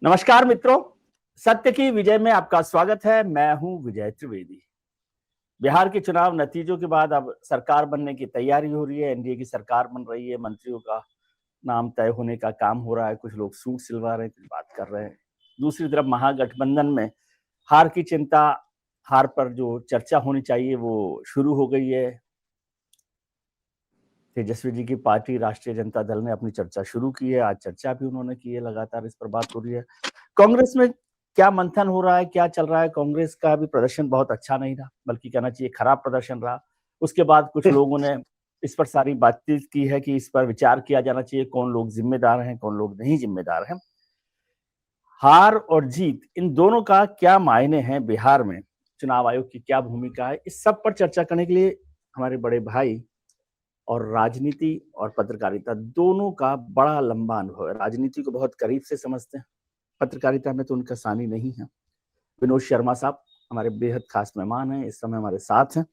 नमस्कार मित्रों, सत्य की विजय में आपका स्वागत है। मैं हूं विजय त्रिवेदी। बिहार के चुनाव नतीजों के बाद अब सरकार बनने की तैयारी हो रही है। एनडीए की सरकार बन रही है, मंत्रियों का नाम तय होने का काम हो रहा है। कुछ लोग सूट सिलवा रहे हैं, कुछ बात कर रहे हैं। दूसरी तरफ महागठबंधन में हार की चिंता, हार पर जो चर्चा होनी चाहिए वो शुरू हो गई है। तेजस्वी जी की पार्टी राष्ट्रीय जनता दल ने अपनी चर्चा शुरू की है। आज चर्चा भी उन्होंने की है, लगातार इस पर बात हो रही है। कांग्रेस में क्या मंथन हो रहा है, क्या चल रहा है? कांग्रेस का भी प्रदर्शन बहुत अच्छा नहीं रहा, बल्कि कहना चाहिए खराब प्रदर्शन रहा। उसके बाद कुछ लोगों ने इस पर सारी बातचीत की है कि इस पर विचार किया जाना चाहिए, कौन लोग जिम्मेदार हैं, कौन लोग नहीं जिम्मेदार हैं। हार और जीत, इन दोनों का क्या मायने हैं बिहार में, चुनाव आयोग की क्या भूमिका है, इस सब पर चर्चा करने के लिए हमारे बड़े भाई और राजनीति और पत्रकारिता दोनों का बड़ा लंबा अनुभव है। राजनीति को बहुत करीब से समझते हैं, पत्रकारिता में तो उनका सानी नहीं है। विनोद शर्मा साहब हमारे बेहद खास मेहमान हैं, इस समय हमारे साथ हैं।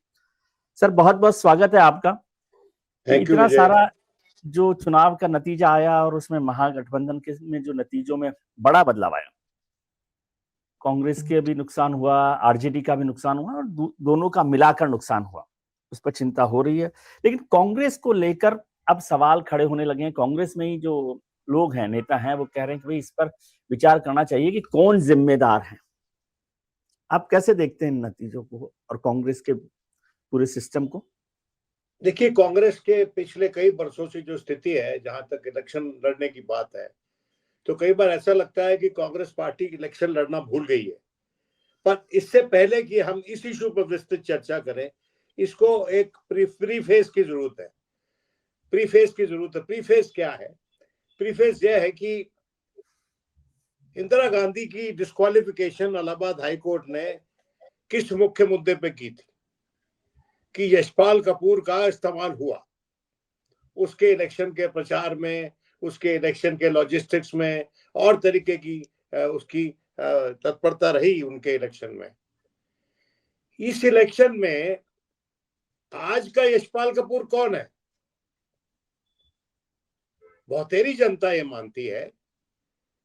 सर, बहुत बहुत स्वागत है आपका कि थैंक यू इतना विजय। सारा जो चुनाव का नतीजा आया और उसमें महागठबंधन के में जो नतीजों में बड़ा बदलाव आया। कांग्रेस के भी नुकसान हुआ, आरजेडी का भी नुकसान हुआ और दोनों का मिलाकर नुकसान हुआ। उस पर चिंता हो रही है, लेकिन कांग्रेस को लेकर अब सवाल खड़े होने लगे हैं। कांग्रेस में ही जो लोग हैं, नेता हैं, वो कह रहे हैं कि भाई इस पर विचार करना चाहिए कि कौन जिम्मेदार है। आप कैसे देखते हैं इन नतीजों को और कांग्रेस के पूरे सिस्टम को? देखिए, कांग्रेस के पिछले कई वर्षों से जो स्थिति है, जहां तक इलेक्शन लड़ने की बात है, तो कई बार ऐसा लगता है कि कांग्रेस पार्टी इलेक्शन लड़ना भूल गई है। पर इससे पहले कि हम इस इशू पर विस्तृत चर्चा करें, इसको एक प्रीफेस की जरूरत है। प्रीफेस क्या है? प्रीफेस यह है कि इंदिरा गांधी की डिस्क्वालिफिकेशन इलाहाबाद हाई कोर्ट ने किस मुख्य मुद्दे पे की थी कि यशपाल कपूर का इस्तेमाल हुआ उसके इलेक्शन के प्रचार में, उसके इलेक्शन के लॉजिस्टिक्स में, और तरीके की उसकी तत्परता रही उनके इलेक्शन में। इस इलेक्शन में आज का यशपाल कपूर कौन है? बहुतेरी जनता ये मानती है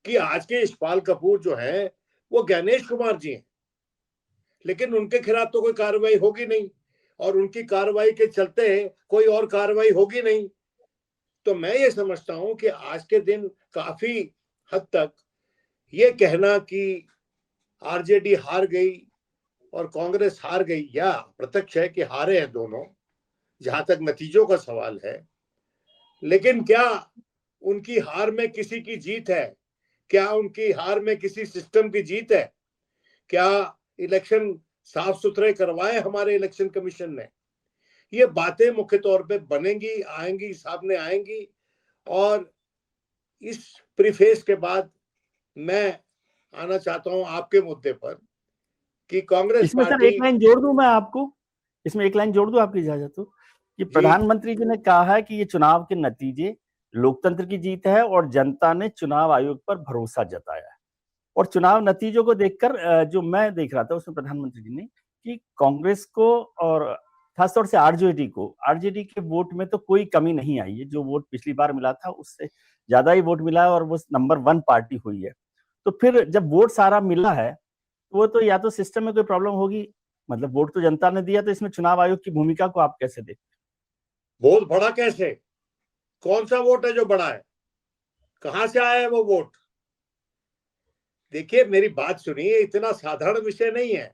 कि आज के यशपाल कपूर जो है वो ज्ञानेश कुमार जी हैं, लेकिन उनके खिलाफ तो कोई कार्रवाई होगी नहीं और उनकी कार्रवाई के चलते कोई और कार्रवाई होगी नहीं। तो मैं ये समझता हूं कि आज के दिन काफी हद तक ये कहना कि आरजेडी हार गई और कांग्रेस हार गई, या प्रत्यक्ष है कि हारे हैं दोनों, जहां तक नतीजों का सवाल है। लेकिन क्या उनकी हार में किसी की जीत है? क्या उनकी हार में किसी सिस्टम की जीत है? क्या इलेक्शन साफ सुथरे करवाए हमारे इलेक्शन कमीशन ने? ये बातें मुख्य तौर पे बनेंगी, आएंगी, सामने आएंगी। और इस प्रीफेस के बाद मैं आना चाहता हूं आपके मुद्दे पर कि कांग्रेस इसमें सर पार्टी। एक लाइन जोड़ दूं मैं आपको, इसमें एक लाइन जोड़ दूं आपकी इजाजत हो कि जी, प्रधानमंत्री जी ने कहा है कि ये चुनाव के नतीजे लोकतंत्र की जीत है और जनता ने चुनाव आयोग पर भरोसा जताया है। और चुनाव नतीजों को देखकर जो मैं देख रहा था उसमें प्रधानमंत्री जी ने कि कांग्रेस को और खासतौर से आरजेडी के वोट में तो कोई कमी नहीं आई है। जो वोट पिछली बार मिला था उससे ज्यादा ही वोट मिला है और वो नंबर 1 पार्टी हुई है। तो फिर जब वोट सारा मिला है तो वो तो या तो सिस्टम में कोई प्रॉब्लम होगी, मतलब वोट तो जनता ने दिया, तो इसमें चुनाव आयोग की भूमिका को आप कैसे देखते? वोट बढ़ा कैसे? कौन सा वोट है जो बढ़ा है? कहां से आया है वो वोट? देखिए, मेरी बात सुनिए, इतना साधारण विषय नहीं है।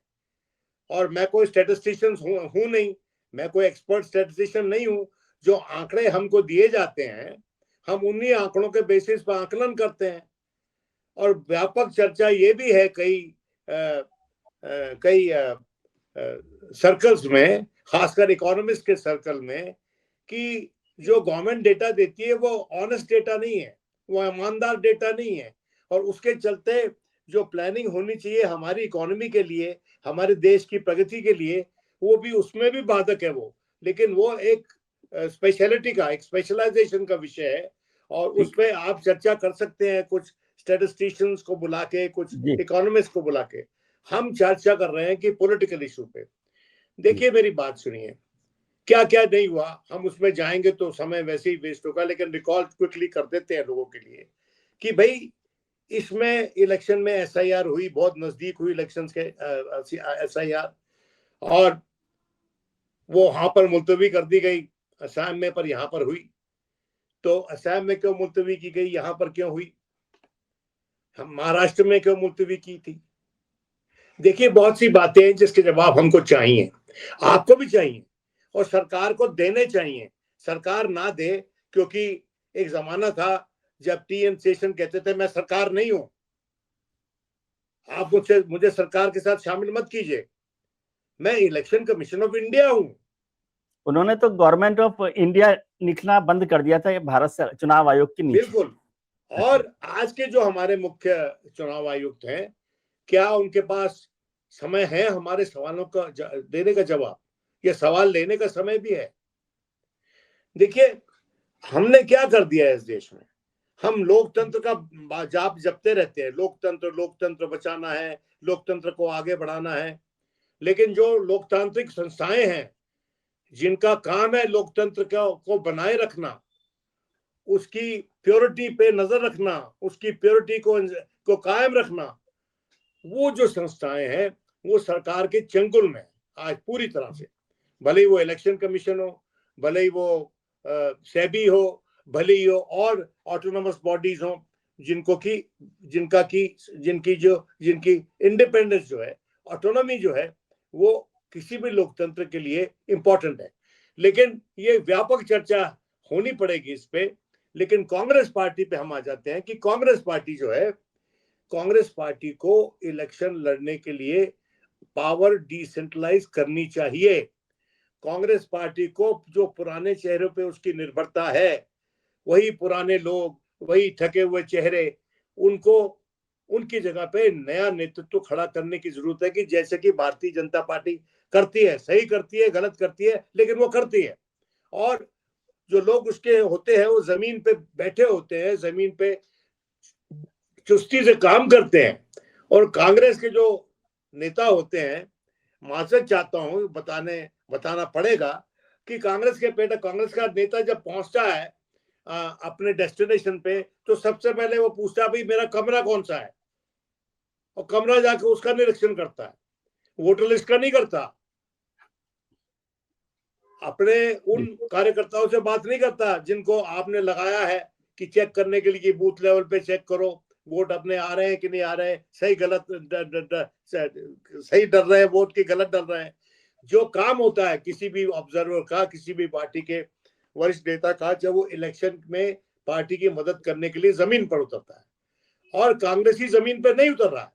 और मैं कोई स्टैटिस्टिशियन हूं नहीं, मैं कोई एक्सपर्ट स्टैटिस्टिशियन नहीं हूं। जो आंकड़े हमको दिए जाते हैं, हम उन्हीं आंकड़ों के बेसिस पर आकलन करते हैं। और व्यापक चर्चा ये भी है कई सर्कल्स में, खासकर इकोनॉमिस्ट के सर्कल में, कि जो गवर्नमेंट डेटा देती है वो ऑनेस्ट डेटा नहीं है, वो ईमानदार डेटा नहीं है। और उसके चलते जो प्लानिंग होनी चाहिए हमारी इकोनॉमी के लिए, हमारे देश की प्रगति के लिए, वो भी, उसमें भी बाधक है वो। लेकिन वो एक स्पेशलिटी का, एक स्पेशलाइजेशन का विषय है और उस ठीक। पर आप चर्चा कर सकते हैं, कुछ स्टैटिस्टिशियंस को बुला के, कुछ जी। इकोनॉमिस्ट को बुला के। हम चर्चा कर रहे हैं कि पॉलिटिकल इशू पे। जी। देखिए, मेरी बात सुनिए, क्या क्या नहीं हुआ, हम उसमें जाएंगे तो समय वैसे ही वेस्ट होगा, लेकिन रिकॉल क्विकली कर देते हैं लोगों के लिए कि भाई इसमें इलेक्शन में एसआईआर हुई, बहुत नजदीक हुई इलेक्शंस के एसआईआर, और वो वहां पर मुलतवी कर दी गई असम में, पर यहां पर हुई। तो असम में क्यों मुलतवी की गई, यहां पर क्यों हुई, हम महाराष्ट्र में क्यों मुलतवी की थी? देखिए, बहुत सी बातें हैं जिसके जवाब हमको चाहिए, आपको भी चाहिए, और सरकार को देने चाहिए। सरकार ना दे, क्योंकि एक जमाना था जब टी एन शेषन कहते थे मैं सरकार नहीं हूं, आप मुझे सरकार के साथ शामिल मत कीजिए, मैं इलेक्शन कमीशन ऑफ इंडिया हूं। उन्होंने तो गवर्नमेंट ऑफ इंडिया लिखना बंद कर दिया था, ये भारत से चुनाव आयोग के नीचे। बिल्कुल। और आज के जो हमारे मुख्य चुनाव आयुक्त हैं, क्या उनके पास समय है हमारे सवालों का देने का जवाब? ये सवाल लेने का समय भी है। देखिए, हमने क्या कर दिया है इस देश में, हम लोकतंत्र का जाप जपते रहते हैं, लोकतंत्र लोकतंत्र बचाना है, लोकतंत्र को आगे बढ़ाना है। लेकिन जो लोकतांत्रिक संस्थाएं हैं जिनका काम है लोकतंत्र को बनाए रखना, उसकी प्योरिटी पे नजर रखना, उसकी प्योरिटी को कायम रखना, वो जो संस्थाएं हैं वो सरकार के चंगुल में आज पूरी तरह से। भले ही वो इलेक्शन कमीशन हो, भले ही वो सेबी हो, भले ही हो और ऑटोनोमस बॉडीज हो, जिनकी इंडिपेंडेंस जो है, ऑटोनॉमी जो है, वो किसी भी लोकतंत्र के लिए इंपॉर्टेंट है। लेकिन ये व्यापक चर्चा होनी पड़ेगी इस पे। लेकिन कांग्रेस पार्टी पे हम आ जाते हैं कि कांग्रेस पार्टी जो है, कांग्रेस पार्टी को इलेक्शन लड़ने के लिए पावर डिसेंट्रलाइज करनी चाहिए। कांग्रेस पार्टी को जो पुराने चेहरों पे उसकी निर्भरता है, वही पुराने लोग, वही थके हुए चेहरे, उनको उनकी जगह पे नया नेतृत्व खड़ा करने की जरूरत है, कि जैसे कि भारतीय जनता पार्टी करती है, सही करती है, गलत करती है, लेकिन वो करती है। और जो लोग उसके होते हैं वो जमीन पे बैठे होते हैं, जमीन पे चुस्ती से काम करते हैं। और कांग्रेस के जो नेता होते हैं, माजरत चाहता हूं बताना पड़ेगा कि कांग्रेस का नेता जब पहुंचता है अपने डेस्टिनेशन पे, तो सबसे पहले वो पूछता है भाई मेरा कमरा कौन सा है, और कमरा जाके उसका निरीक्षण करता है, वोटर लिस्ट का नहीं करता। अपने उन कार्यकर्ताओं से बात नहीं करता जिनको आपने लगाया है कि चेक करने के लिए, कि बूथ लेवल पे चेक करो वोट अपने आ रहे हैं कि नहीं आ रहे हैं, सही गलत सही डर रहे हैं वोट की, गलत डर रहे हैं। जो काम होता है किसी भी ऑब्जर्वर का, किसी भी पार्टी के वरिष्ठ नेता का, जब वो इलेक्शन में पार्टी की मदद करने के लिए जमीन पर उतरता है, और कांग्रेस ही जमीन पर नहीं उतर रहा है।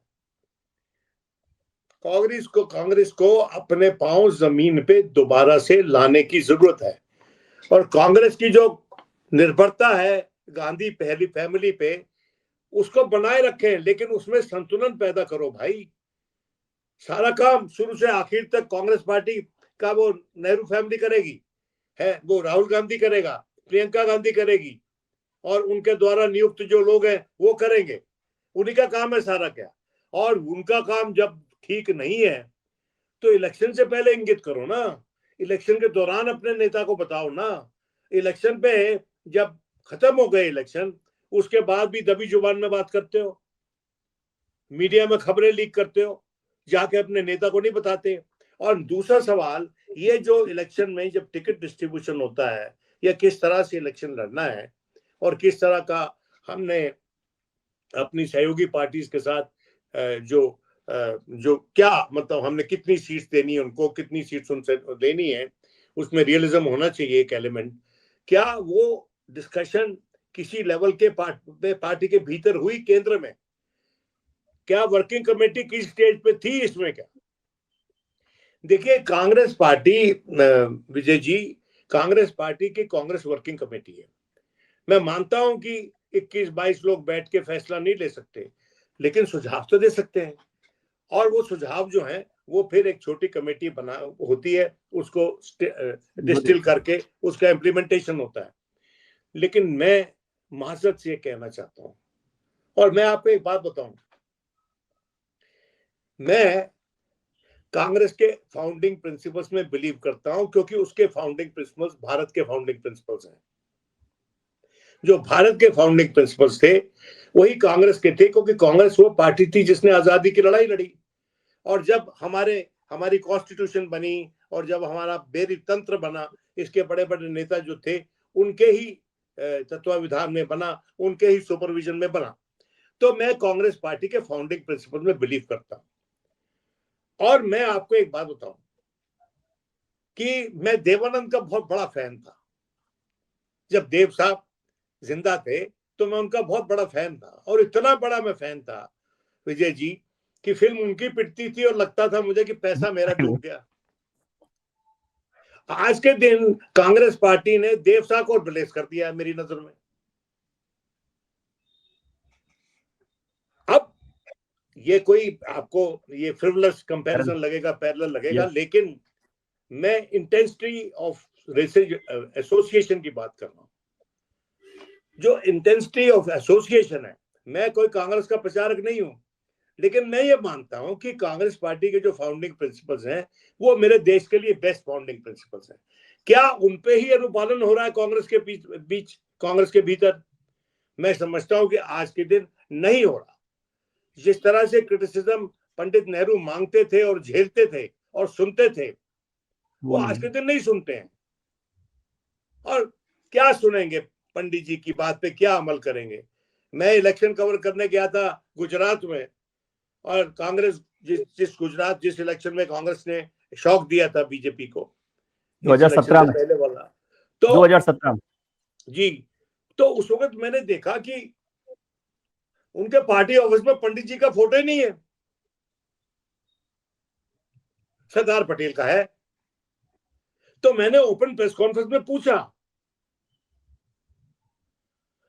कांग्रेस को अपने पांव जमीन पे दोबारा से लाने की जरूरत है। और कांग्रेस की जो निर्भरता है गांधी पहली फैमिली पे, उसको बनाए रखें, लेकिन उसमें संतुलन पैदा करो भाई। सारा काम शुरू से आखिर तक कांग्रेस पार्टी का वो नेहरू फैमिली करेगी, है वो राहुल गांधी करेगा, प्रियंका गांधी करेगी, और उनके द्वारा नियुक्त जो लोग हैं वो करेंगे, उन्हीं का काम है सारा क्या। और उनका काम जब ठीक नहीं है तो इलेक्शन से पहले इंगित करो ना, इलेक्शन के दौरान अपने नेता को बताओ ना। इलेक्शन पे जब खत्म हो गए इलेक्शन, उसके बाद भी दबी जुबान में बात करते हो, मीडिया में खबरें लीक करते हो, जाके अपने नेता को नहीं बताते। और दूसरा सवाल, ये जो इलेक्शन में जब टिकट डिस्ट्रीब्यूशन होता है, या किस तरह से इलेक्शन लड़ना है, और किस तरह का हमने अपनी सहयोगी पार्टीज के साथ जो क्या मतलब हमने कितनी सीट्स देनी है उनको, कितनी सीट्स उनसे लेनी है, उसमें रियलिज्म होना चाहिए एक एलिमेंट। क्या वो डिस्कशन किसी लेवल के पार्टी के भीतर हुई केंद्र में? क्या वर्किंग कमेटी किस स्टेज पे थी इसमें? क्या देखिए, कांग्रेस पार्टी विजय जी, कांग्रेस पार्टी की कांग्रेस वर्किंग कमेटी है। मैं मानता हूं कि 21-22 लोग बैठ के फैसला नहीं ले सकते, लेकिन सुझाव तो दे सकते हैं। और वो सुझाव जो है वो फिर एक छोटी कमेटी बना होती है, उसको डिस्टिल करके उसका इम्प्लीमेंटेशन होता है। लेकिन मैं माजरत से कहना चाहता हूं, और मैं आपको एक बात बताऊं, मैं कांग्रेस के फाउंडिंग प्रिंसिपल्स में बिलीव करता हूं, क्योंकि उसके फाउंडिंग प्रिंसिपल्स भारत के फाउंडिंग प्रिंसिपल्स हैं। जो भारत के फाउंडिंग प्रिंसिपल्स थे वही कांग्रेस के थे, क्योंकि कांग्रेस वो पार्टी थी जिसने आजादी की लड़ाई लड़ी। और जब हमारी कॉन्स्टिट्यूशन बनी और जब हमारा बेरी तंत्र बना, इसके बड़े बड़े नेता जो थे उनके ही तत्वावधान में बना, उनके ही सुपरविजन में बना। तो मैं कांग्रेस पार्टी के फाउंडिंग प्रिंसिपल में बिलीव करता हूं। और मैं आपको एक बात बताऊं कि मैं देवानंद का बहुत बड़ा फैन था। जब देव साहब जिंदा थे तो मैं उनका बहुत बड़ा फैन था, और इतना बड़ा मैं फैन था विजय जी कि फिल्म उनकी पिटती थी और लगता था मुझे कि पैसा मेरा डूब गया। आज के दिन कांग्रेस पार्टी ने देव साहब को रिप्लेस कर दिया है मेरी नजर में। अब ये कोई आपको ये फ्रिवलस कंपैरिजन लगेगा, पैरेलल लगेगा, लेकिन मैं इंटेंसिटी ऑफ एसोसिएशन की बात कर रहा हूं। जो इंटेंसिटी ऑफ एसोसिएशन है, मैं कोई कांग्रेस का प्रचारक नहीं हूं, लेकिन मैं ये मानता हूं कि कांग्रेस पार्टी के जो फाउंडिंग प्रिंसिपल्स हैं वो मेरे देश के लिए बेस्ट फाउंडिंग प्रिंसिपल्स हैं। क्या उनपे ही अनुपालन हो रहा है कांग्रेस के बीच कांग्रेस के भीतर? मैं समझता हूं कि आज के दिन नहीं हो रहा। जिस तरह से क्रिटिसिज्म पंडित नेहरू मांगते थे और झेलते थे और सुनते थे, वो आज के दिन नहीं सुनते हैं। और क्या सुनेंगे? पंडित जी की बात पे क्या अमल करेंगे? मैं इलेक्शन कवर करने गया था गुजरात में, और कांग्रेस जिस इलेक्शन में कांग्रेस ने शॉक दिया था बीजेपी को, 2017 में, पहले वाला, तो 2017 जी, तो उस वक्त मैंने देखा कि उनके पार्टी ऑफिस में पंडित जी का फोटो ही नहीं है, सरदार पटेल का है। तो मैंने ओपन प्रेस कॉन्फ्रेंस में पूछा,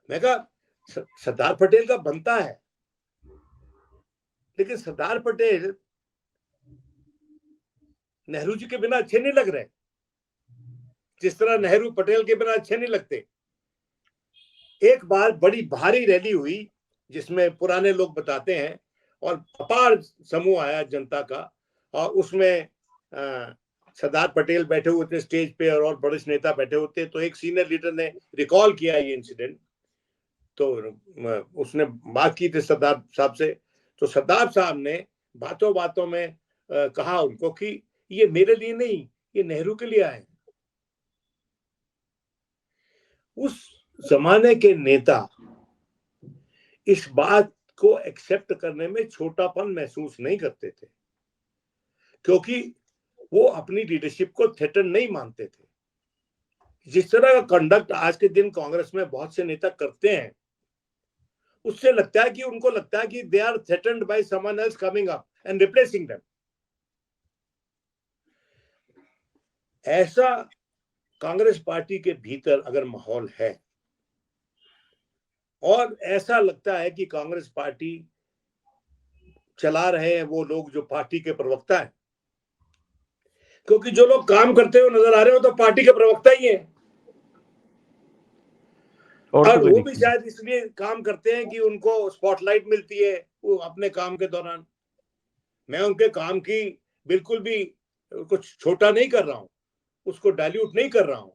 मैं कहा सरदार पटेल का बनता है, लेकिन सरदार पटेल नेहरू जी के बिना अच्छे नहीं लग रहे, जिस तरह नेहरू पटेल के बिना अच्छे नहीं लगते। एक बार बड़ी भारी रैली हुई जिसमें पुराने लोग बताते हैं और अपार समूह आया जनता का, और उसमें सरदार पटेल बैठे हुए थे स्टेज पे और वरिष्ठ नेता बैठे होते। तो एक सीनियर लीडर ने रिकॉल किया ये इंसिडेंट, तो उसने बात की थी सरदार साहब से। तो सरदार साहब ने बातों बातों में कहा उनको कि ये मेरे लिए नहीं, ये नेहरू के लिए आए। उस जमाने के नेता इस बात को एक्सेप्ट करने में छोटापन महसूस नहीं करते थे, क्योंकि वो अपनी लीडरशिप को थ्रेटन नहीं मानते थे। जिस तरह का कंडक्ट आज के दिन कांग्रेस में बहुत से नेता करते हैं, उससे लगता है कि उनको लगता है कि they are threatened by someone else coming up and replacing them. ऐसा कांग्रेस पार्टी के भीतर अगर माहौल है, और ऐसा लगता है कि कांग्रेस पार्टी चला रहे हैं वो लोग जो पार्टी के प्रवक्ता हैं, क्योंकि जो लोग काम करते हुए नजर आ रहे हो तो पार्टी के प्रवक्ता ही हैं, और वो भी शायद इसलिए काम करते हैं कि उनको स्पॉटलाइट मिलती है वो अपने काम के दौरान। मैं उनके काम की बिल्कुल भी कुछ छोटा नहीं कर रहा हूं, उसको डाइल्यूट नहीं कर रहा हूं,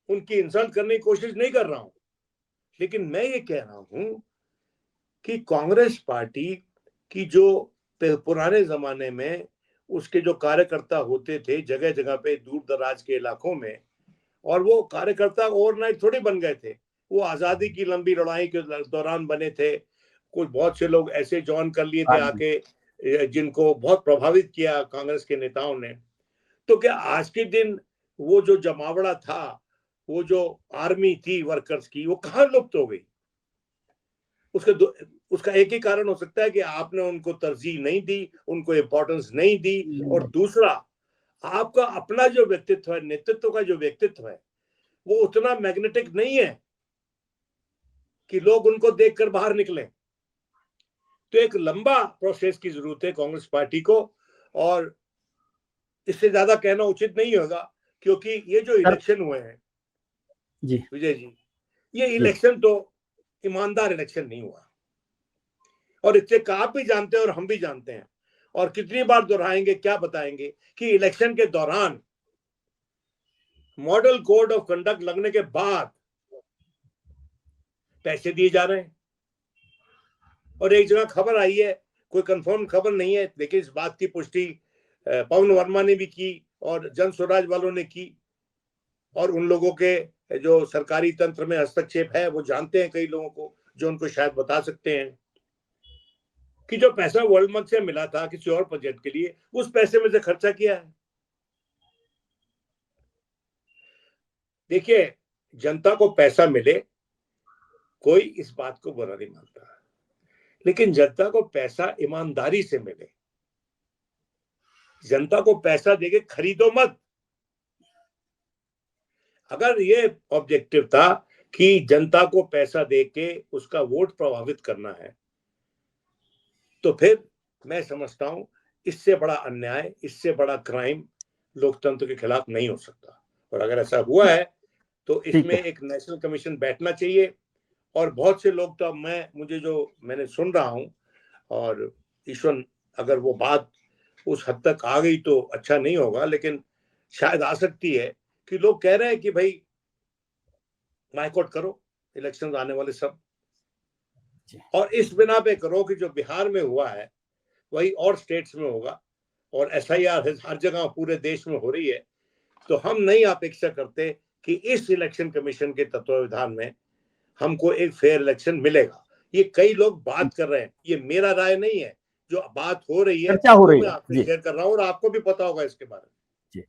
उनकी इंसल्ट करने की कोशिश नहीं कर रहा हूं, लेकिन मैं ये कह रहा हूं कि कांग्रेस पार्टी की जो पुराने जमाने में उसके जो कार्यकर्ता होते थे जगह जगह पे दूर दराज के इलाकों में, और वो कार्यकर्ता ओवरनाइट थोड़ी बन गए थे, वो आजादी की लंबी लड़ाई के दौरान बने थे। कुछ बहुत से लोग ऐसे ज्वाइन कर लिए थे आके जिनको बहुत प्रभावित किया कांग्रेस के नेताओं ने। तो क्या आज के दिन वो जो जमावड़ा था, वो जो आर्मी थी वर्कर्स की, वो कहाँ लुप्त हो गई? उसका एक ही कारण हो सकता है कि आपने उनको तरजीह नहीं दी, उनको इंपॉर्टेंस नहीं दी, और दूसरा आपका अपना जो व्यक्तित्व है, नेतृत्व का जो व्यक्तित्व है, वो उतना मैग्नेटिक नहीं है कि लोग उनको देखकर बाहर निकले। तो एक लंबा प्रोसेस की जरूरत है कांग्रेस पार्टी को, और इससे ज्यादा कहना उचित नहीं होगा, क्योंकि ये जो इलेक्शन हुए हैं जी विजय जी, ये इलेक्शन तो ईमानदार इलेक्शन नहीं हुआ, और इससे आप भी जानते हैं और हम भी जानते हैं, और कितनी बार दोहराएंगे, क्या बताएंगे कि इलेक्शन के दौरान मॉडल कोड ऑफ कंडक्ट लगने के बाद पैसे दिए जा रहे हैं, और एक जगह खबर आई है, कोई कंफर्म खबर नहीं है, लेकिन इस बात की पुष्टि पवन वर्मा ने भी की और जन स्वराज वालों ने की, और उन लोगों के जो सरकारी तंत्र में हस्तक्षेप है वो जानते हैं कई लोगों को, जो उनको शायद बता सकते हैं कि जो पैसा वर्ल्ड मंच से मिला था किसी और प्रोजेक्ट के लिए, उस पैसे में से खर्चा किया है। देखिए, जनता को पैसा मिले, कोई इस बात को बुरा नहीं मानता, लेकिन जनता को पैसा ईमानदारी से मिले। जनता को पैसा देके खरीदो मत। अगर ये ऑब्जेक्टिव था कि जनता को पैसा देके उसका वोट प्रभावित करना है, तो फिर मैं समझता हूं इससे बड़ा अन्याय, इससे बड़ा क्राइम लोकतंत्र के खिलाफ नहीं हो सकता। और अगर ऐसा हुआ है तो इसमें एक नेशनल कमीशन बैठना चाहिए। और बहुत से लोग तो मैंने सुन रहा हूं, और ईश्वर अगर वो बात उस हद तक आ गई तो अच्छा नहीं होगा, लेकिन शायद आ सकती है कि लोग कह रहे हैं कि भाई बायकॉट करो इलेक्शन आने वाले सब, और इस बिना पे करो कि जो बिहार में हुआ है वही और स्टेट्स में होगा, और एसआईआर हर जगह पूरे देश में हो रही है। तो हम नहीं अपेक्षा करते कि इस इलेक्शन कमीशन के तत्वावधान में हमको एक फेयर इलेक्शन मिलेगा। ये कई लोग बात कर रहे हैं, ये मेरा राय नहीं है, जो बात हो रही है चर्चा हो रही मैं है आपसे शेयर कर रहा हूँ, और आपको भी पता होगा इसके बारे में।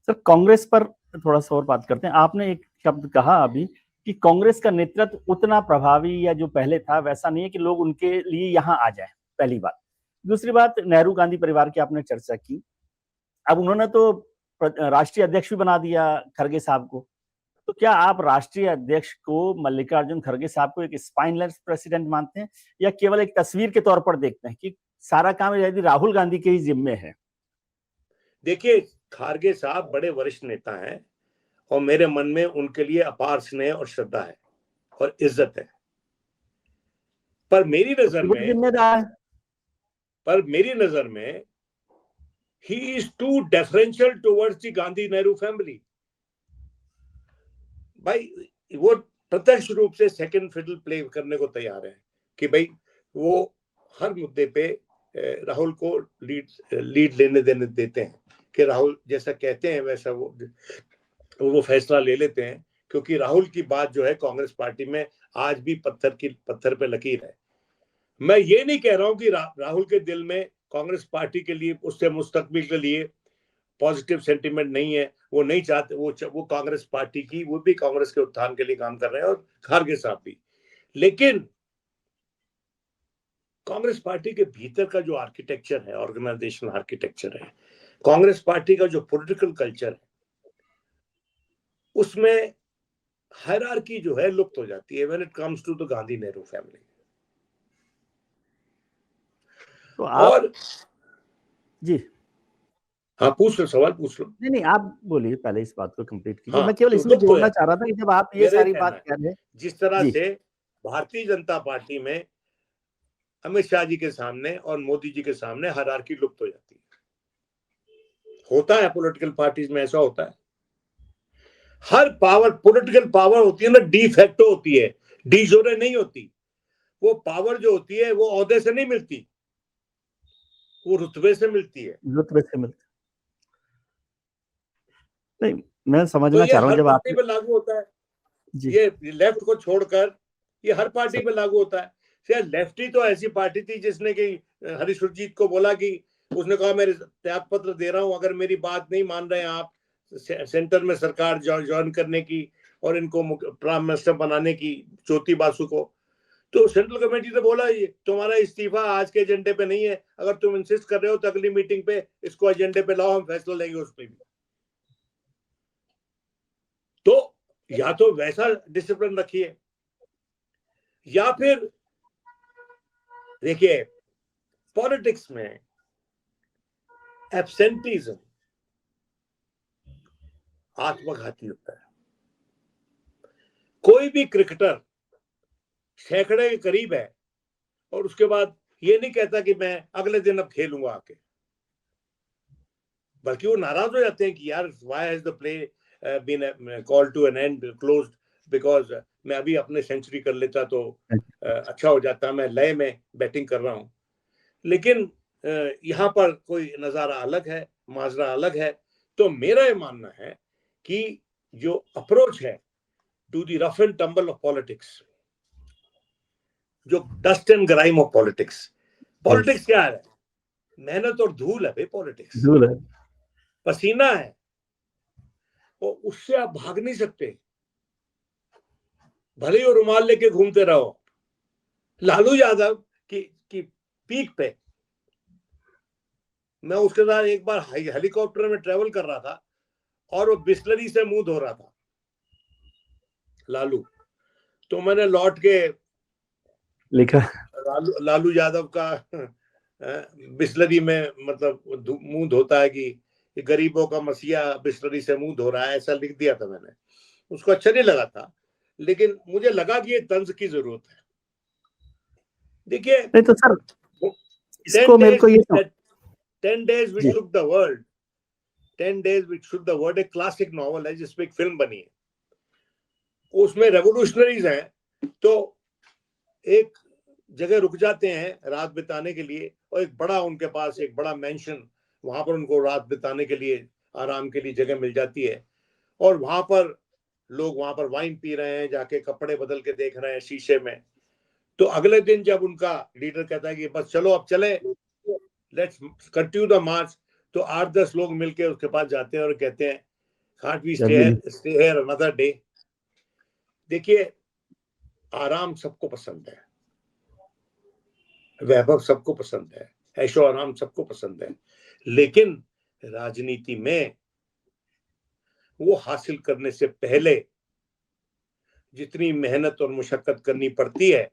सर, कांग्रेस पर थोड़ा सा और बात करते हैं। आपने एक शब्द कहा अभी कि कांग्रेस का नेतृत्व उतना प्रभावी या जो पहले था वैसा नहीं है कि लोग उनके लिए यहाँ आ जाए, पहली बात। दूसरी बात, नेहरू गांधी परिवार की आपने चर्चा की, अब उन्होंने तो राष्ट्रीय अध्यक्ष भी बना दिया खड़गे साहब को। तो क्या आप राष्ट्रीय अध्यक्ष को, मल्लिकार्जुन खड़गे साहब को, एक स्पाइनलेस प्रेसिडेंट मानते हैं, या केवल एक तस्वीर के तौर पर देखते हैं कि सारा काम यदि राहुल गांधी के ही जिम्मे है? देखिए, खड़गे साहब बड़े वरिष्ठ नेता हैं, और मेरे मन में उनके लिए अपार स्नेह और श्रद्धा है और इज्जत है। पर मेरी नजर में he is too deferential towards the Gandhi Nehru family. भाई वो प्रत्यक्ष रूप से सेकंड फिडल प्ले करने को तैयार है कि भाई वो हर मुद्दे पे राहुल को लीड लेने देते हैं, कि राहुल जैसा कहते हैं वैसा वो फैसला ले लेते हैं, क्योंकि राहुल की बात जो है कांग्रेस पार्टी में आज भी पत्थर पे लकीर है। मैं ये नहीं कह रहा हूं कि राहुल के दिल में कांग्रेस पार्टी के लिए, उससे मुस्तकबिल के लिए पॉजिटिव सेंटिमेंट नहीं है, वो नहीं चाहते, वो कांग्रेस पार्टी की, वो भी कांग्रेस के उत्थान के लिए काम कर रहे हैं, और खड़गे साहब भी। लेकिन कांग्रेस पार्टी के भीतर का जो आर्किटेक्चर है, ऑर्गेनाइजेशनल आर्किटेक्चर है, कांग्रेस पार्टी का जो पॉलिटिकल कल्चर है, उसमें हायरार्की जो है लुप्त हो जाती है when it comes to the Gandhi Nehru family. तो आप और जी, हाँ, पूछ लो, सवाल पूछ लो। नहीं, आप बोलिए, पहले इस बात को कंप्लीट कीजिए। हाँ, मैं केवल तो इसमें लुप्त हो जोड़ना जाती चाह रहा है, था कि जब आप ये मेरा सारी कहना बात है। कह रहे हैं। जिस तरह जी, से भारतीय जनता पार्टी में अमित शाह जी के सामने और मोदी जी के सामने हायरार्की लुप्त हो जाती है, होता है पॉलिटिकल पार्टीज में, ऐसा होता है। हर पावर, पॉलिटिकल पावर होती है ना, डी फैक्टो होती है, डी जोरे नहीं होती। वो पावर जो होती है वो ओहदे से नहीं मिलती, वो रुतबे से मिलती है। रुतबे से मिलते नहीं, मैं तो समझना ये चाह रहा हूँ हर जब पार्टी आपने पे लागू होता है, जी, ये लेफ्ट को छोड़कर ये हर पार्टी सब पे लागू होता है। शायद लेफ्ट ही तो ऐसी पार्टी थी जिसने कि हरीश सुरजीत को बोला कि, उसने कहा मैं त्याग पत्र दे रहा हूं अगर मेरी बात नहीं मान रहे हैं आप सेंटर में सरकार ज्वाइन करने की और इनको प्राइम मिनिस्टर बनाने की, ज्योति बासु को। तो सेंट्रल कमेटी ने बोला ये तुम्हारा इस्तीफा आज के एजेंडे पे नहीं है, अगर तुम इंसिस्ट कर रहे हो तो अगली मीटिंग पे इसको एजेंडे पे लाओ, हम फैसला लेंगे उस पर भी। तो या तो वैसा डिसिप्लिन रखिए, या फिर देखिए पॉलिटिक्स में एब्सेंटीज्म आत्मघाती होता है। कोई भी क्रिकेटर सैकड़े के करीब है और उसके बाद ये नहीं कहता कि मैं अगले दिन अब खेलूंगा आके, बल्कि वो नाराज हो जाते हैं कि यार why has the play been called to an end, closed, because मैं अभी अपने सेंचुरी कर लेता तो अच्छा हो जाता, मैं लय में बैटिंग कर रहा हूं। लेकिन यहाँ पर कोई नजारा अलग है, माजरा अलग है। तो मेरा ये मानना है कि जो अप्रोच है to the rough and tumble of politics, जो dust and grime of politics, politics क्या है? मेहनत और धूल है भाई पॉलिटिक्स, धूल है। पसीना है, और उससे आप भाग नहीं सकते, भले ही वो रुमाल लेके घूमते रहो। लालू यादव की पीक पे मैं उसके साथ एक बार हेलीकॉप्टर में ट्रेवल कर रहा था और वो बिस्लरी से मुंह धो रहा था लालू। तो मैंने लौट के लिखा लालू यादव का बिस्लरी में मतलब मुंह धोता है कि गरीबों का मसीहा बिस्लरी से मुंह धो रहा है, ऐसा लिख दिया था मैंने। उसको अच्छा नहीं लगा था, लेकिन मुझे लगा कि ये तंज की जरूरत है। देखिए, नहीं तो सर इसको मेरे को ये 10 days which shook the world, 10 days which shook the world एक क्लासिक नॉवल है जिसपे एक फिल्म बनी है। उसमें रेवोल्यूशनरीज हैं तो एक जगह रुक जाते हैं रात बिताने के लिए, और एक बड़ा उनके पास एक बड़ा मेंशन, वहां पर उनको रात बिताने के लिए आराम के लिए जगह मिल जाती है। और वहां पर लोग वहां पर वाइन पी रहे हैं, जाके कपड़े बदल के देख रहे हैं शीशे में। तो अगले दिन जब उनका लीडर कहता है कि बस चलो अब चले, लेट्स कंटिन्यू द मार्च, तो 8-10 लोग मिलके उसके पास जाते हैं और कहते हैं can't we stay here another day. देखिए, आराम सबको पसंद है, वैभव सबको पसंद है, ऐशो आराम सबको पसंद है, लेकिन राजनीति में वो हासिल करने से पहले जितनी मेहनत और मुशक्कत करनी पड़ती है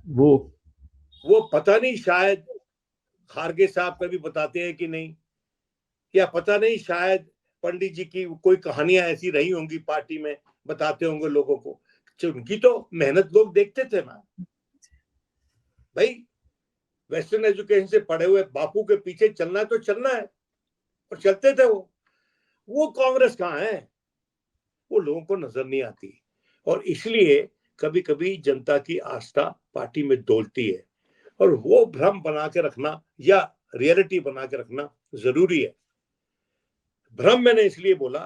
वो पता नहीं, शायद खारगे साहब कभी बताते हैं कि नहीं, या पता नहीं शायद पंडित जी की कोई कहानियां ऐसी रही होंगी पार्टी में, बताते होंगे लोगों को। उनकी तो मेहनत लोग देखते थे ना भाई। वेस्टर्न एजुकेशन से पढ़े हुए बापू के पीछे चलना है तो चलना है, और चलते थे वो कांग्रेस कहाँ है? वो लोगों को नजर नहीं आती, और इसलिए कभी कभी जनता की आस्था पार्टी में डोलती है, और वो भ्रम बना के रखना या रियलिटी बना के रखना जरूरी है। भ्रम मैंने इसलिए बोला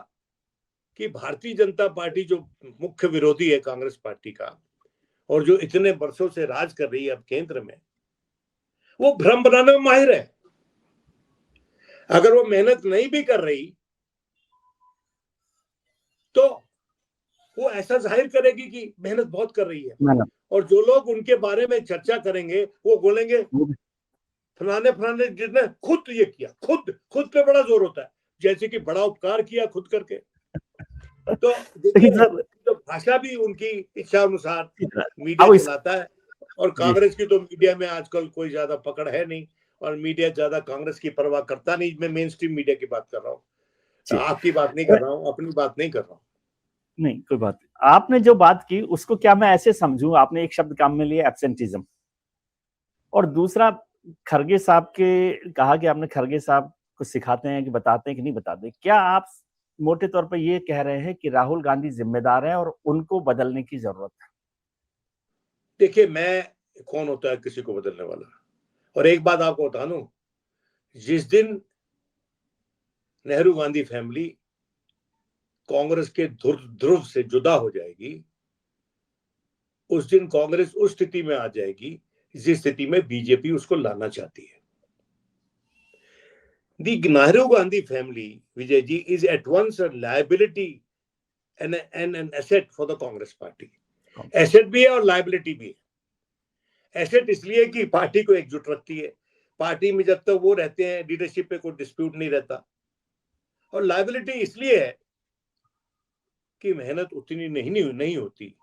कि भारतीय जनता पार्टी जो मुख्य विरोधी है कांग्रेस पार्टी का, और जो इतने वर्षों से राज कर रही है अब केंद्र में, वो भ्रम बनाने में माहिर है। अगर वो मेहनत नहीं भी कर रही तो वो ऐसा जाहिर करेगी कि मेहनत बहुत कर रही है, और जो लोग उनके बारे में चर्चा करेंगे वो बोलेंगे फलाने फलाने जिसने खुद ये किया, खुद पे बड़ा जोर होता है, जैसे कि बड़ा उपकार किया खुद करके। तो देखिए, तो भाषा भी उनकी इच्छा अनुसार मीडिया चलाता है, और कांग्रेस की तो मीडिया में आजकल कोई ज्यादा पकड़ है नहीं, और मीडिया ज्यादा कांग्रेस की परवाह करता नहीं। मैं मेन स्ट्रीम मीडिया की बात कर रहा हूँ, आपकी बात नहीं कर रहा हूँ, अपनी बात नहीं कर रहा हूँ। नहीं, कोई बात नहीं। आपने जो बात की उसको क्या मैं ऐसे समझूं, आपने एक शब्द काम में लिया एब्सेंटिज्म, और दूसरा खरगे साहब के कहा कि आपने खरगे साहब को सिखाते हैं कि बताते हैं कि नहीं बताते। क्या आप मोटे तौर पर ये कह रहे हैं कि राहुल गांधी जिम्मेदार है और उनको बदलने की जरूरत है? देखिए, मैं कौन होता है किसी को बदलने वाला, और एक बात आपको बता दूं, जिस दिन नेहरू गांधी फैमिली कांग्रेस के ध्रुव से जुदा हो जाएगी, उस दिन कांग्रेस उस स्थिति में आ जाएगी जिस स्थिति में बीजेपी उसको लाना चाहती है। The Nehru Gandhi family, Vijay ji, is at once a liability and an asset for the Congress party. Asset भी है और liability भी है। Asset इसलिए कि पार्टी को एकजुट रखती है, पार्टी में जब तक वो रहते हैं लीडरशिप पे कोई डिस्प्यूट नहीं रहता, और liability इसलिए है कि मेहनत उतनी नहीं होती,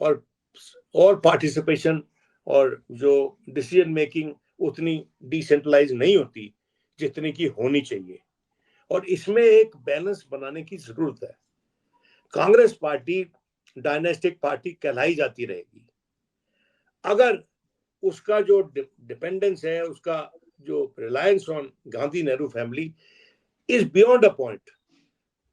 और पार्टिसिपेशन और जो डिसीजन मेकिंग उतनी डिसेंट्रलाइज नहीं होती जितनी की होनी चाहिए, और इसमें एक बैलेंस बनाने की जरूरत है। कांग्रेस पार्टी डायनेस्टिक पार्टी कहलाई जाती रहेगी अगर उसका जो डिपेंडेंस है, उसका जो reliance on Gandhi Nehru family is beyond a point.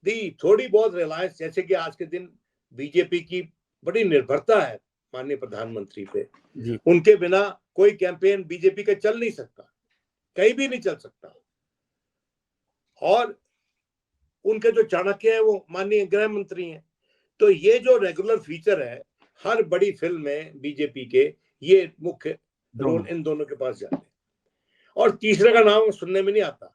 दी थोड़ी बहुत रिलायंस, जैसे कि आज के दिन बीजेपी की बड़ी निर्भरता है माननीय प्रधानमंत्री पे। जी उनके बिना कोई कैंपेन बीजेपी का चल नहीं सकता, कहीं भी नहीं चल सकता। और उनके जो चाणक्य है वो माननीय गृह मंत्री हैं। तो ये जो रेगुलर फीचर है हर बड़ी फिल्म में बीजेपी के, ये मुख्य दोनों रोल इन दोनों के पास जाते हैं। और तीसरे का नाम सुनने में नहीं आता,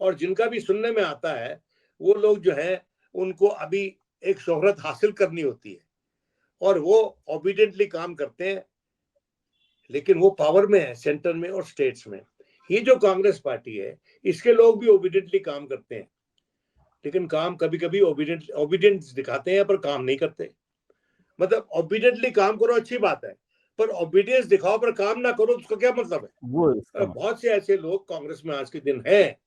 और जिनका भी सुनने में आता है वो लोग जो है उनको अभी एक शोहरत हासिल करनी होती है और वो ओबीडियंटली काम करते हैं, लेकिन वो पावर में है सेंटर में और स्टेट्स में। ये जो कांग्रेस पार्टी है इसके लोग भी ओबीडियंटली काम करते हैं, लेकिन काम कभी कभी ओबीडियंस दिखाते हैं पर काम नहीं करते। मतलब ओबीडियंटली काम करो अच्छी बात है, पर ओबीडियंस दिखाओ पर काम ना करो, उसका क्या मतलब है? वो इसका बहुत से ऐसे लोग कांग्रेस में आज के दिन हैं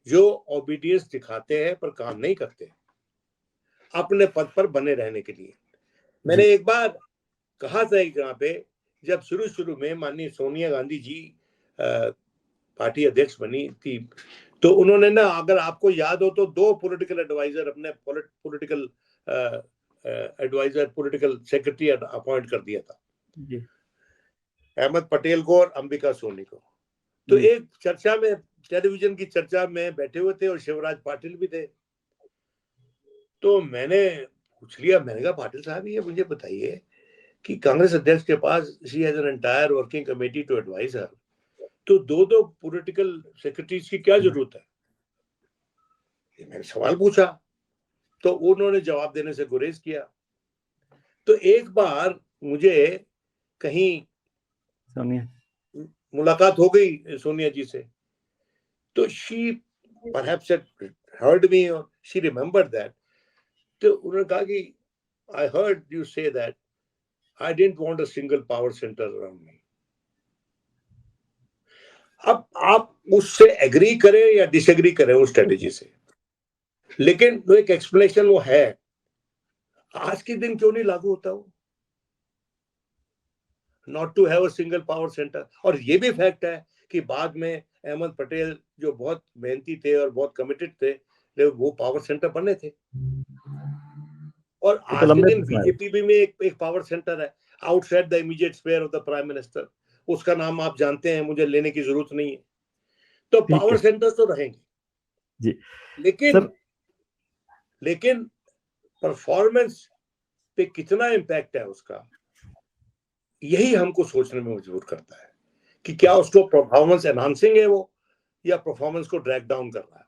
जो ओबीडियंस दिखाते हैं पर काम नहीं करते अपने पद पर बने रहने के लिए। मैंने जी एक बार कहा था यहाँ पे, जब शुरू में माननीय सोनिया गांधी जी पार्टी अध्यक्ष बनी थी, तो उन्होंने ना, अगर आपको याद हो तो 2 पॉलिटिकल एडवाइजर अपने पॉलिटिकल सेक्रेटरी अपॉइंट कर दिया था, जी अहमद पटेल को और अंबिका सोनी को। तो जी एक चर्चा में, टेलीविजन की चर्चा में बैठे हुए थे और शिवराज पाटिल भी थे। तो मैंने पूछ लिया, मैंने कहा पाटिल साहब ये मुझे बताइए कि कांग्रेस अध्यक्ष के पास she has an entire working committee to advise her, तो 2 पॉलिटिकल सेक्रेटरीज की क्या जरूरत है? ये मैंने सवाल पूछा, तो उन्होंने जवाब देने से गुरेज किया। तो एक बार मुझे कहीं सोनिया मुलाकात हो गई सोनिया जी से, तो she perhaps heard me or she remembered that. तो उन्होंने कहा कि I heard you say that I didn't want a single power center around me. अब आप उससे एग्री करें या डिसएग्री करें उस स्ट्रेटेजी से, लेकिन वो एक एक्सप्लेनेशन वो है। आज के दिन क्यों नहीं लागू होता वो, not to have a single power centre? और ये भी फैक्ट है कि बाद में अहमद पटेल जो बहुत मेहनती थे और बहुत कमिटेड थे, वो पावर सेंटर बने थे। और ये तो आज के लंबे दिन समय बीजेपी में एक पावर सेंटर है outside the immediate sphere of the prime minister, उसका नाम आप जानते हैं, मुझे लेने की जरूरत नहीं है। तो ठीक पावर है सेंटर तो रहेंगे, जी लेकिन सर लेकिन परफॉर्मेंस पे कितना इम्पैक्ट है उसका, यही हमको सोचने में मजबूर करता है कि क्या उसको परफॉर्मेंस एनहांसिंग है वो, या परफॉर्मेंस को ड्रैग डाउन कर रहा है।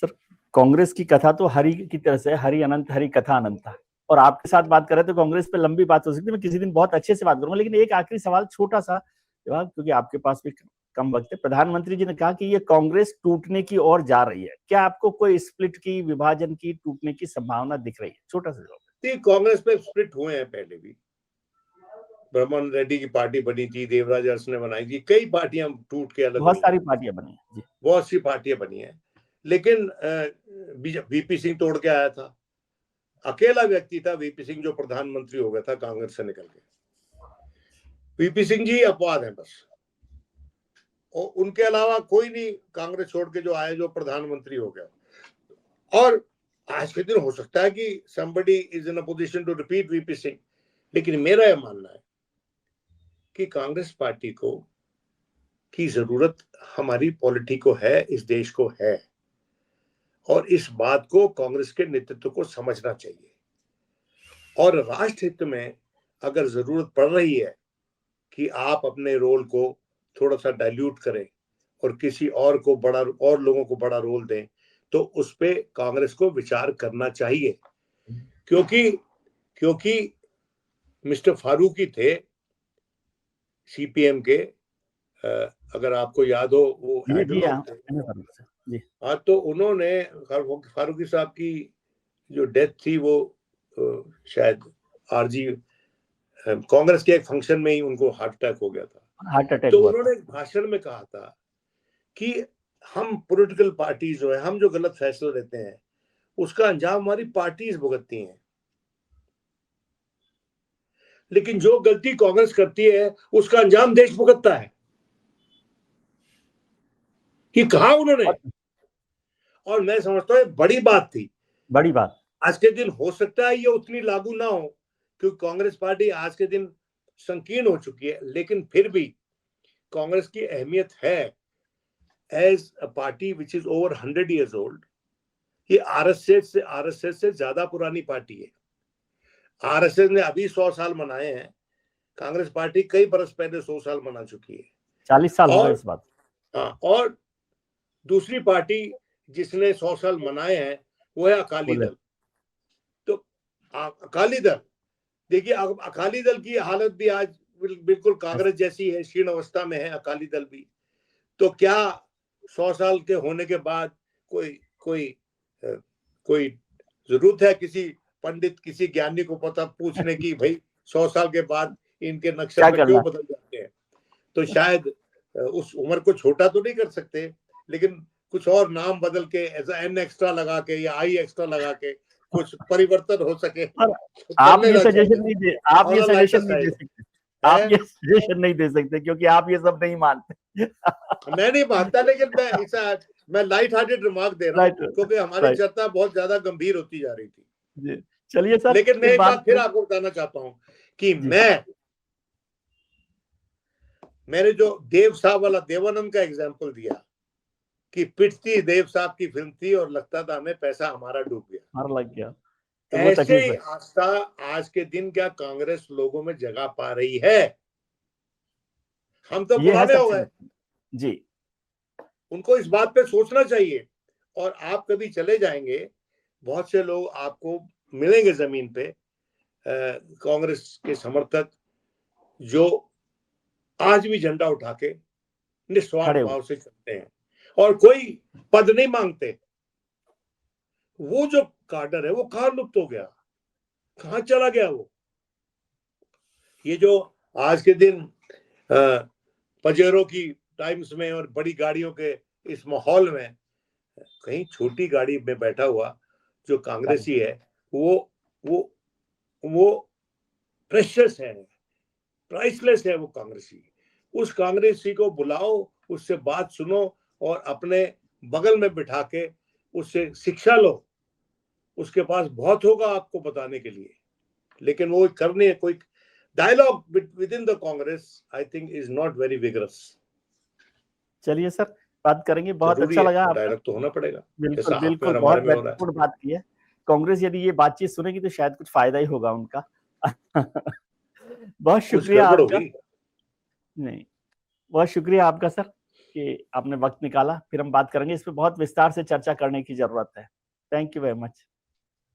सर कांग्रेस की कथा तो हरि की तरह से हरि अनंत हरि कथा अनंता, और आपके साथ बात कर रहे तो कांग्रेस पे लंबी बात हो सकती है, मैं किसी दिन बहुत अच्छे से बात करूंगा, लेकिन एक आखिरी सवाल छोटा सा जवाब, क्योंकि आपके पास भी कम वक्त है। प्रधानमंत्री जी ने कहा कि ये कांग्रेस टूटने की ओर जा रही है, क्या आपको कोई स्प्लिट की, विभाजन की, टूटने की संभावना दिख रही है? छोटा सा जवाब। कांग्रेस पे स्प्लिट हुए हैं पहले भी, ब्रह्मन रेड्डी की पार्टी बनी थी, देवराज अरस ने बनाई थी, कई पार्टियां टूट के अलग बहुत हुई हैं, सारी पार्टियां बनी हैं जी। बहुत सी पार्टियां बनी हैं, लेकिन वीपी सिंह तोड़ के आया था, अकेला व्यक्ति था वीपी सिंह जो प्रधानमंत्री हो गया था कांग्रेस से निकल के। वीपी सिंह जी अपवाद है बस, और उनके अलावा कोई नहीं कांग्रेस छोड़ के जो आया जो प्रधानमंत्री हो गया। और आज के दिन हो सकता है कि somebody is in a position to repeat VP Singh, लेकिन मेरा यह मानना है कि कांग्रेस पार्टी को की जरूरत हमारी पॉलिटी को है, इस देश को है, और इस बात को कांग्रेस के नेतृत्व को समझना चाहिए। और राष्ट्र हित में अगर जरूरत पड़ रही है कि आप अपने रोल को थोड़ा सा डाइल्यूट करें और किसी और को बड़ा, और लोगों को बड़ा रोल दें, तो उस पे कांग्रेस को विचार करना चाहिए। क्योंकि मिस्टर फारूकी थे सीपीएम के, अगर आपको याद हो वो जी जी हाँ एडमिरल थे। जी हाँ, तो उन्होंने फारूकी साहब की जो डेथ थी वो शायद आरजी कांग्रेस के एक फंक्शन में ही उनको हार्ट अटैक हो गया था। हार्ट अटैक तो हुआ था। उन्होंने एक भाषण में कहा था कि हम पॉलिटिकल पार्टी जो है, हम जो गलत फैसले लेते हैं उसका अंजाम हमारी पार्टीज भुगतती हैं, लेकिन जो गलती कांग्रेस करती है उसका अंजाम देश भुगतता है। ये कहा उन्होंने, और मैं समझता हूँ बड़ी बात थी। बड़ी बात आज के दिन हो सकता है ये उतनी लागू ना हो, क्योंकि कांग्रेस पार्टी आज के दिन संकीर्ण हो चुकी है, लेकिन फिर भी कांग्रेस की अहमियत है as a party which is over 100 years old। ये आरएसएस से ज्यादा पुरानी पार्टी है। आरएसएस ने अभी 100 साल मनाए हैं, कांग्रेस पार्टी कई बरस पहले 100 साल मना चुकी है। 40 साल हो गए और इस बात। हाँ, और दूसरी पार्टी जिसने 100 साल मनाए हैं वो है अकाली बोले दल। तो अकाली दल, देखिए अकाली दल की हालत भी आज बिल्कुल कांग्रेस जैसी है, क्षीण अवस्था में है अकाली दल भी। तो क्या 100 साल के होने के बाद कोई कोई कोई जरूरत है किसी पंडित, किसी ज्ञानी को पता पूछने की, भाई 100 साल के बाद इनके क्या नक्षत्र करना क्यों बदल जाते हैं? तो शायद उस उम्र को छोटा तो नहीं कर सकते, लेकिन कुछ और नाम बदल के ऐसा एन एक्स्ट्रा लगा के या आई एक्स्ट्रा लगा के कुछ परिवर्तन हो सके पर तो आप ये करने का सजेशन चाहिए नहीं दे आप ऑन ये अ लाइटर सजेशन नहीं दे साइड सकते आप है। ये सजेशन नहीं दे सकते क्योंकि आप ये सब नहीं मानते। मैं नहीं मानता, लेकिन मैं लाइट हार्टेड रिमार्क दे रहा हूँ, राइट, क्योंकि हमारी राइट। चर्चा बहुत ज्यादा गंभीर होती जा रही थी। जी, चलिए सर लेकिन मैं फिर एक बात बात फिर करें। आपको बताना चाहता हूँ कि जी, मैंने जो देव साहब वाला देवानंद का एग्जाम्पल दिया कि पिटती देव साहब की फिल्म थी और लगता था हमें पैसा हमारा डूब गया, मार लग गया तो वो ऐसे तकलीफ ही है। आस्था आज के दिन क्या कांग्रेस लोगों में जगह पा रही है? हम तो ये है पुराने हो सबसे गए, जी, उनको इस बात पे सोचना चाहिए। और आप कभी चले जाएंगे, बहुत से लोग आपको मिलेंगे जमीन पे, कांग्रेस के समर्थक जो आज भी झंडा उठा के निस्वार्थ खड़े हुए। भाव से चलते हैं और कोई पद नहीं मांगते। वो जो काडर है वो कहाँ लुप्त हो गया, कहाँ चला गया वो? ये जो आज के दिन पजेरो की टाइम्स में और बड़ी गाड़ियों के इस माहौल में कहीं छोटी गाड़ी में बैठा हुआ जो कांग्रेसी है, वो वो वो प्रेशियस है, प्राइसलेस है वो कांग्रेसी। उस कांग्रेसी को बुलाओ, उससे बात सुनो और अपने बगल में बिठा के उससे शिक्षा लो। उसके पास बहुत होगा आपको बताने के लिए, लेकिन वो करने कोई dialogue within the Congress I think is not very vigorous. चलिए सर बात करेंगे, बहुत जरूरी अच्छा है, लगा आपका। डायलॉग तो होना पड़ेगा, बिल्कुल, जैसा आप में बिल्कुल, और हमारे बहुत में हो रहा है। महत्वपूर्ण बात की है। कांग्रेस यदि ये बातचीत सुनेगी तो शायद कुछ फ़ायदा ही होगा उनका। बहुत कुछ शुक्रिया गड़बड़ आपका। होगी। नहीं, बहुत शुक्रिया आपका सर कि आपने वक़्त निकाला। फिर हम बात करेंगे, इस पे बहुत विस्तार से चर्चा करने की ज़रूरत है। Thank you very much.